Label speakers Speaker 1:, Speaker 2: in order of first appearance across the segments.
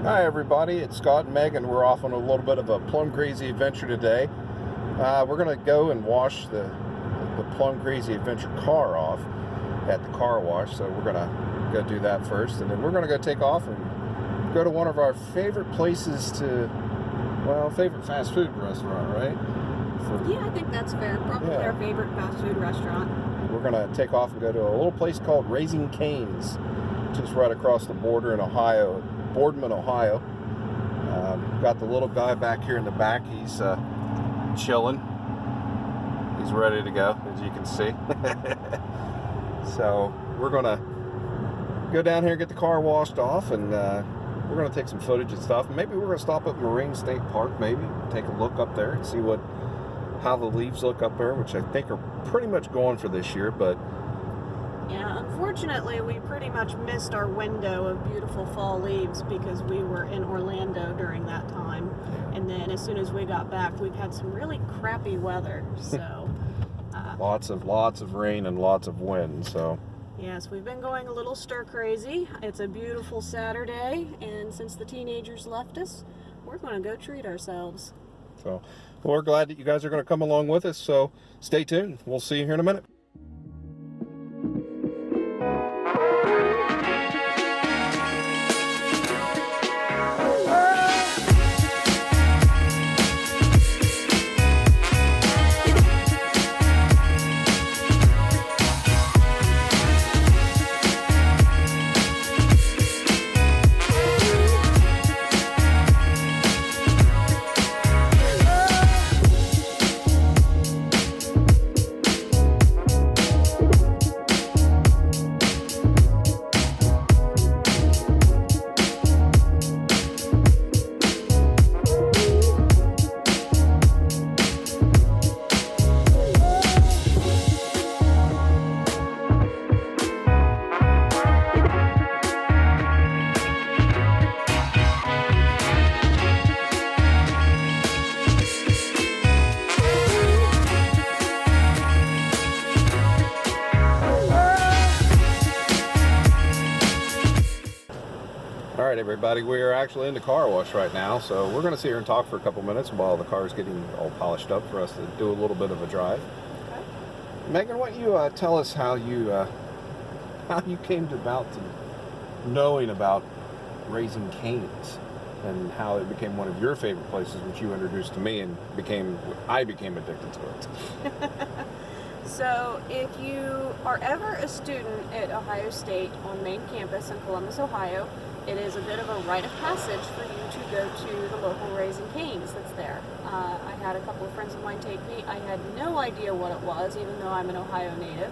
Speaker 1: Hi everybody, it's Scott and Megan. We're off on a little bit of a Plum Crazy adventure today. We're going to go and wash the Plum Crazy adventure car off at the car wash. So we're going to go do that first, and then we're going to go take off and go to one of our favorite places to, well, favorite fast food restaurant, right?
Speaker 2: Yeah, I think that's fair. Probably our favorite fast food restaurant.
Speaker 1: We're going to take off and go to a little place called Raising Cane's, just right across the border in Ohio, Boardman, Ohio. Got the little guy back here in the back. He's chilling. He's ready to go, as you can see. So we're going to go down here and get the car washed off, and we're going to take some footage and stuff. Maybe we're going to stop at Moraine State Park, maybe take a look up there and see how the leaves look up there, which I think are pretty much gone for this year, but
Speaker 2: yeah, unfortunately, we pretty much missed our window of beautiful fall leaves because we were in Orlando during that time. And then as soon as we got back, we've had some really crappy weather. So
Speaker 1: lots of rain and lots of wind. So
Speaker 2: yes, we've been going a little stir crazy. It's a beautiful Saturday, and since the teenagers left us, we're going to go treat ourselves.
Speaker 1: So we're glad that you guys are going to come along with us. So stay tuned. We'll see you here in a minute. All right, everybody, we are actually in the car wash right now, so we're going to sit here and talk for a couple minutes while the car is getting all polished up for us to do a little bit of a drive.
Speaker 2: Okay.
Speaker 1: Megan, why don't you tell us how you came to knowing about Raising Cane's and how it became one of your favorite places, which you introduced to me, and I became addicted to it.
Speaker 2: So if you are ever a student at Ohio State on main campus in Columbus, Ohio, it is a bit of a rite of passage for you to go to the local Raising Cane's that's there. I had a couple of friends of mine take me. I had no idea what it was, even though I'm an Ohio native.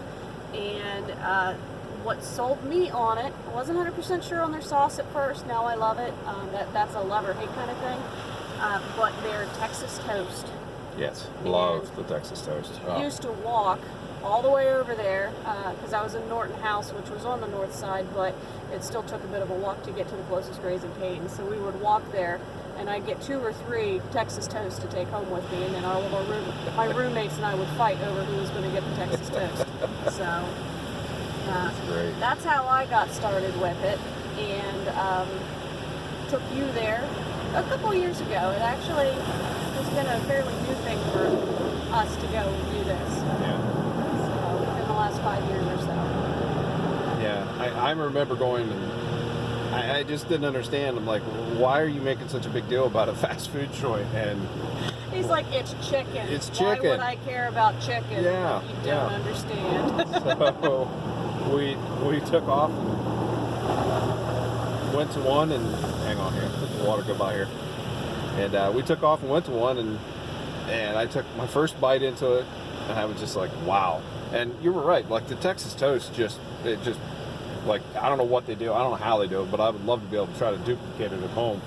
Speaker 2: And what sold me on it, I wasn't 100% sure on their sauce at first. Now I love it. That's a love or hate kind of thing. But their Texas toast.
Speaker 1: Yes, love the Texas toast.
Speaker 2: I used to walk all the way over there because I was in Norton House, which was on the north side, but it still took a bit of a walk to get to the closest Raising Cane's. So we would walk there, and I'd get 2 or 3 Texas toasts to take home with me, and then my roommates and I would fight over who was going to get the Texas toast. So that's how I got started with it, and took you there a couple years ago. It actually has been a fairly new thing for us to go and do this.
Speaker 1: Yeah.
Speaker 2: In the last 5 years or so.
Speaker 1: Yeah, I remember going, and I just didn't understand. I'm like, why are you making such a big deal about a fast food joint? And
Speaker 2: he's like, it's chicken.
Speaker 1: It's chicken.
Speaker 2: Why would I care about chicken?
Speaker 1: Yeah,
Speaker 2: You don't understand.
Speaker 1: So we took off and went to one, and hang on here, let the water go by here. And we took off and went to one, and I took my first bite into it, and I was just like, wow. And you were right, like the Texas toast like, I don't know what they do, I don't know how they do it, but I would love to be able to try to duplicate it at home.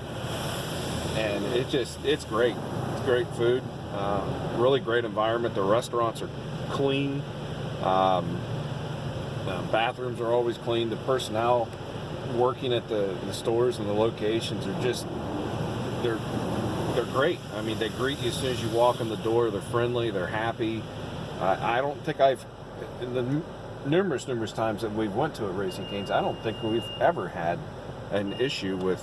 Speaker 1: And it's great. It's great food, really great environment. The restaurants are clean. Bathrooms are always clean. The personnel working at the stores and the locations are just, they're great. I mean, they greet you as soon as you walk in the door. They're friendly. They're happy. I don't think in the numerous times that we've went to a Raising Cane's, I don't think we've ever had an issue with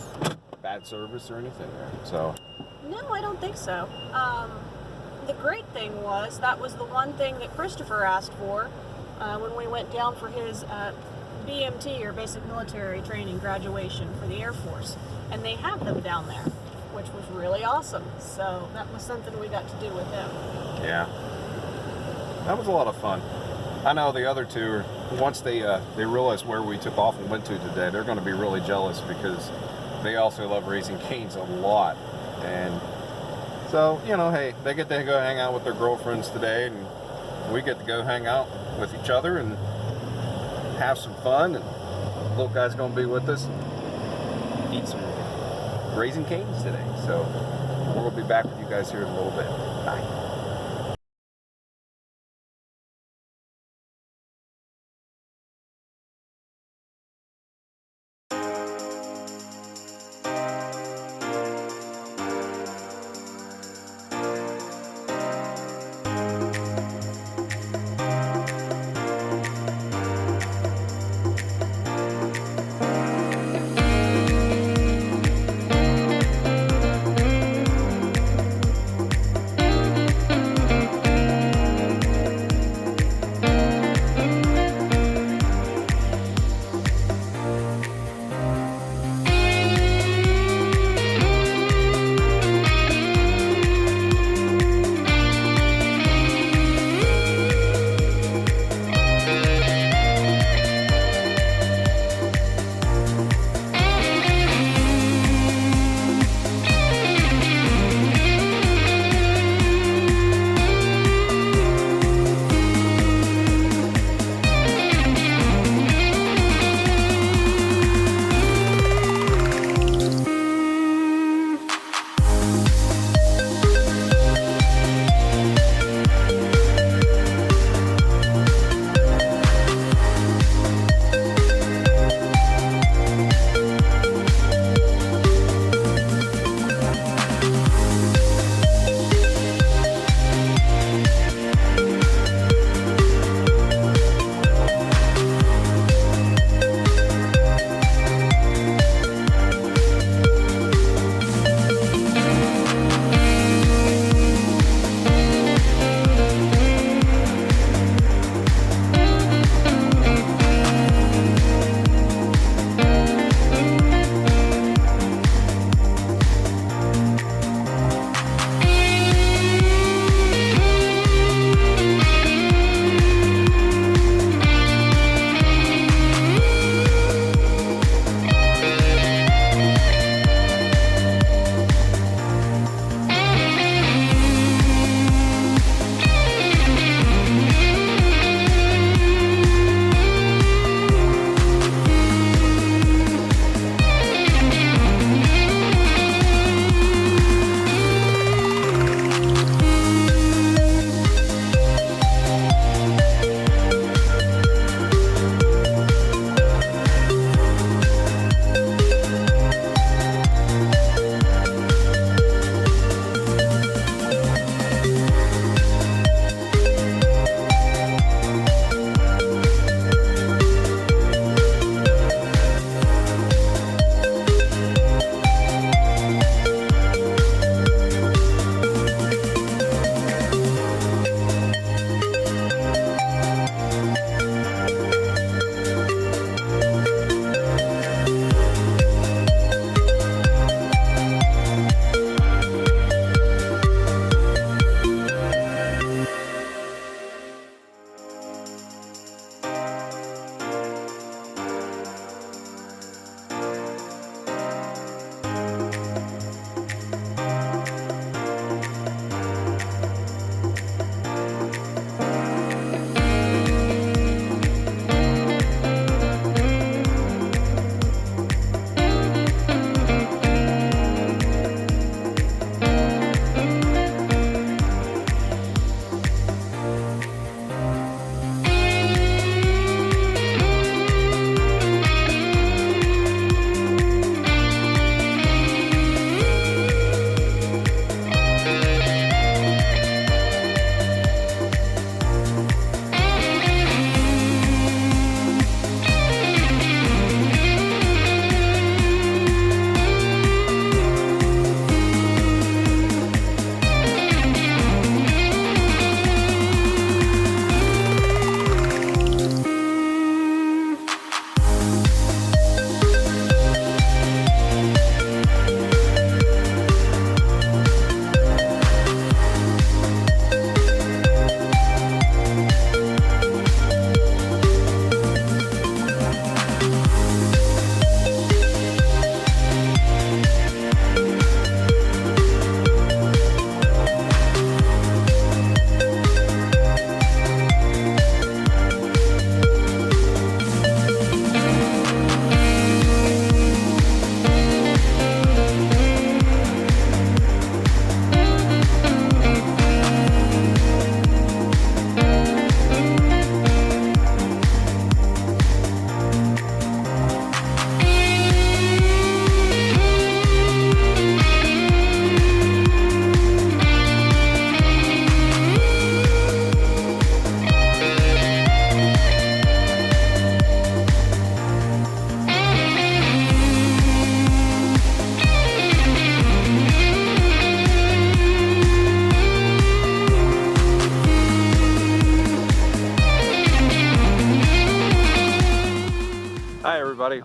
Speaker 1: bad service or anything there. So
Speaker 2: No, I don't think so. The great thing was that was the one thing that Christopher asked for when we went down for his BMT, or basic military training graduation for the Air Force, and they have them down there, which was really awesome. So that was something we got to do with him.
Speaker 1: yeah, that was a lot of fun. I know the other two are, once they realize where we took off and went to today, they're going to be really jealous because they also love Raising Cane's a lot. And so, you know, hey, they get to go hang out with their girlfriends today, and we get to go hang out with each other and have some fun. And the little guy's going to be with us and eat some Raising Cane's today. So we'll be back with you guys here in a little bit. Bye.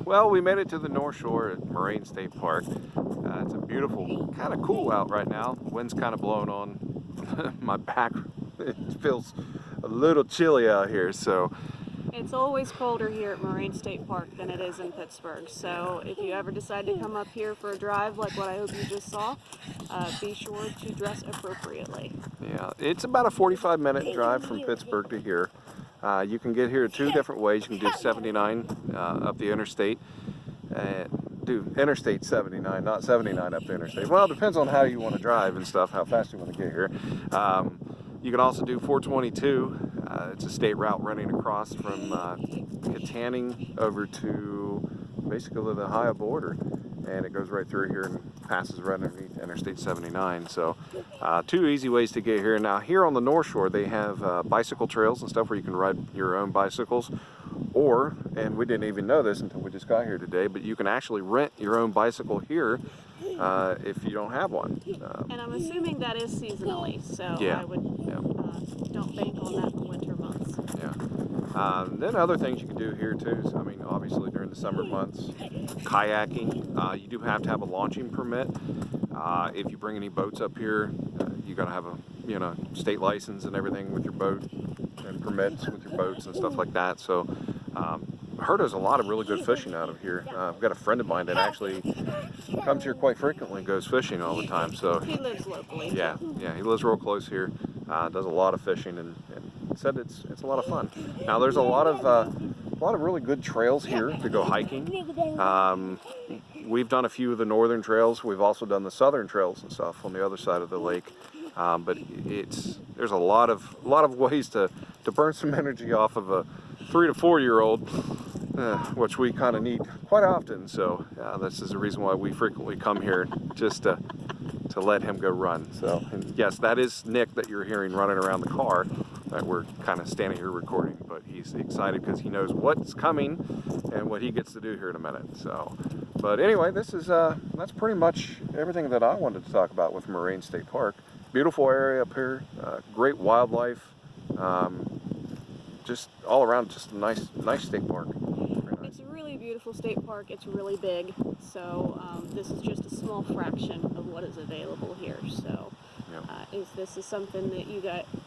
Speaker 1: Well, we made it to the North Shore at Moraine State Park. It's a beautiful, kind of cool out right now. The wind's kind of blowing on my back. It feels a little chilly out here, so.
Speaker 2: It's always colder here at Moraine State Park than it is in Pittsburgh. So if you ever decide to come up here for a drive like what I hope you just saw, be sure to dress appropriately.
Speaker 1: Yeah, it's about a 45-minute drive from Pittsburgh to here. You can get here two different ways. You can do 79 up the interstate. Do Interstate 79, not 79 up the interstate. Well, it depends on how you want to drive and stuff, how fast you want to get here. You can also do 422. It's a state route running across from Katanning over to basically the Ohio border. And it goes right through here and passes right underneath Interstate 79. So two easy ways to get here. Now here on the North Shore, they have bicycle trails and stuff where you can ride your own bicycles. Or, and we didn't even know this until we just got here today, but you can actually rent your own bicycle here if you don't have one.
Speaker 2: And I'm assuming that is seasonally, so
Speaker 1: yeah,
Speaker 2: I would don't bank on that in the winter months.
Speaker 1: Yeah. Then other things you can do here too is, I mean, obviously during the summer months, kayaking. You do have to have a launching permit. If you bring any boats up here, you got to have a state license and everything with your boat and permits with your boats and stuff like that. So I heard there's a lot of really good fishing out of here. I've got a friend of mine that actually comes here quite frequently and goes fishing all the time. So
Speaker 2: he lives locally.
Speaker 1: Yeah, he lives real close here. Does a lot of fishing and said it's a lot of fun. Now there's a lot of really good trails here to go hiking. We've done a few of the northern trails. We've also done the southern trails and stuff on the other side of the lake. But there's a lot of ways to burn some energy off of a 3 to 4 year old, which we kind of need quite often. So this is the reason why we frequently come here, just to let him go run. So, and yes, that is Nick that you're hearing running around the car that we're kind of standing here recording, but he's excited because he knows what's coming and what he gets to do here in a minute. So, but anyway, this is that's pretty much everything that I wanted to talk about with Moraine State Park. Beautiful area up here, great wildlife, just all around, just a nice state park.
Speaker 2: It's a really beautiful state park. It's really big, so this is just a small fraction of what is available here. So this is something that you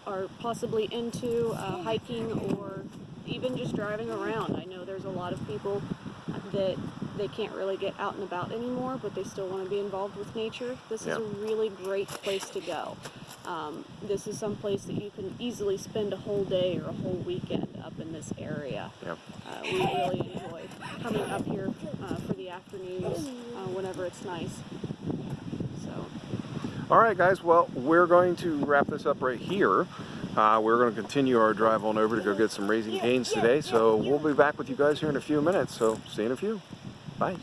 Speaker 2: are possibly into, hiking or even just driving around. I know there's a lot of people that they can't really get out and about anymore, but they still want to be involved with nature. This is a really great place to go. This is some place that you can easily spend a whole day or a whole weekend up in this area.
Speaker 1: Yep.
Speaker 2: We really enjoy coming up here for the afternoons whenever it's nice. So.
Speaker 1: All right, guys. Well, we're going to wrap this up right here. We're going to continue our drive on over to go get some Raising Cane's today. So we'll be back with you guys here in a few minutes. So see you in a few. Bye.